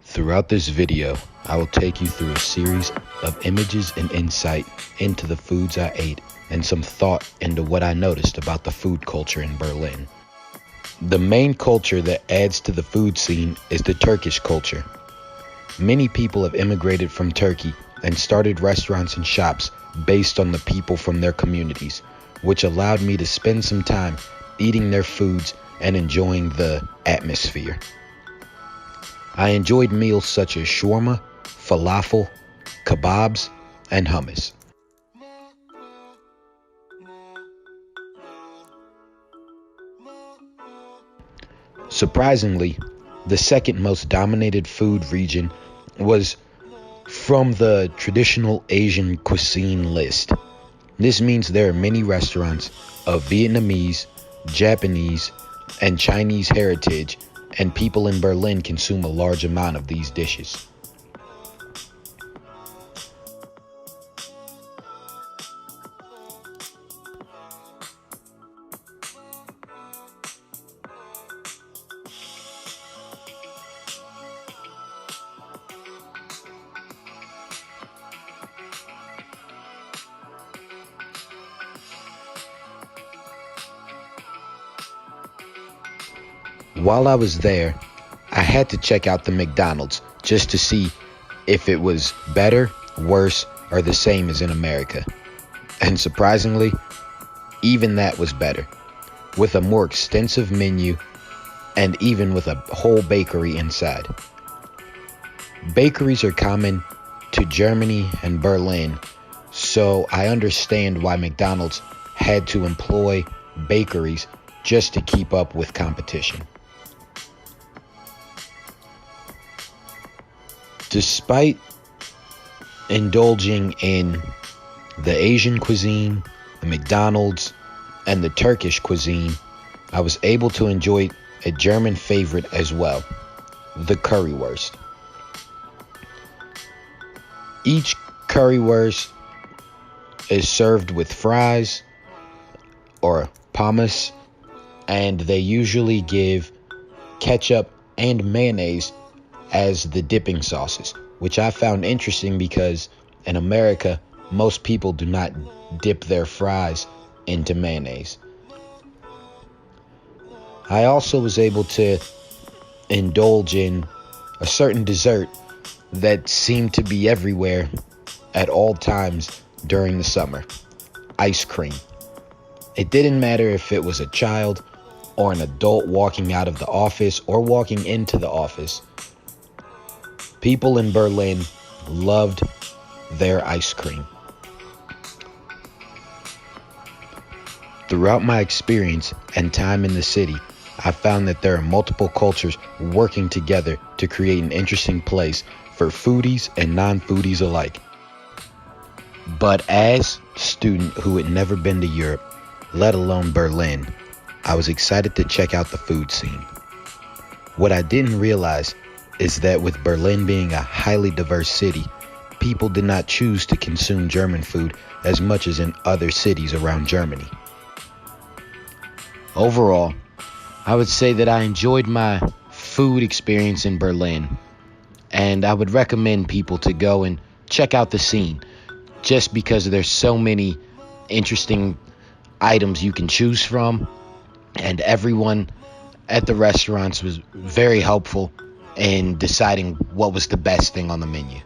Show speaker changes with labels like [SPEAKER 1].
[SPEAKER 1] Throughout this video, I will take you through a series of images and insight into the foods I ate and some thought into what I noticed about the food culture in Berlin. The main culture that adds to the food scene is the Turkish culture. Many people have immigrated from Turkey and started restaurants and shops based on the people from their communities, which allowed me to spend some time eating their foods and enjoying the atmosphere. I enjoyed meals such as shawarma, falafel, kebabs, and hummus. Surprisingly, the second most dominated food region was from the traditional Asian cuisine list. This means there are many restaurants of Vietnamese, Japanese, and Chinese heritage, and people in Berlin consume a large amount of these dishes. While I was there, I had to check out the McDonald's just to see if it was better, worse, or the same as in America. And surprisingly, even that was better, with a more extensive menu and even with a whole bakery inside. Bakeries are common to Germany and Berlin, so I understand why McDonald's had to employ bakeries just to keep up with competition. Despite indulging in the Asian cuisine, the McDonald's, and the Turkish cuisine, I was able to enjoy a German favorite as well, the currywurst. Each currywurst is served with fries or pommes, and they usually give ketchup and mayonnaise as the dipping sauces, which I found interesting because in America, most people do not dip their fries into mayonnaise. I also was able to indulge in a certain dessert that seemed to be everywhere at all times during the summer: ice cream. It didn't matter if it was a child or an adult walking out of the office or walking into the office. People in Berlin loved their ice cream. Throughout my experience and time in the city, I found that there are multiple cultures working together to create an interesting place for foodies and non-foodies alike. But as a student who had never been to Europe, let alone Berlin, I was excited to check out the food scene. What I didn't realize is that with Berlin being a highly diverse city, people did not choose to consume German food as much as in other cities around Germany. Overall, I would say that I enjoyed my food experience in Berlin, and I would recommend people to go and check out the scene just because there's so many interesting items you can choose from, and everyone at the restaurants was very helpful in deciding what was the best thing on the menu.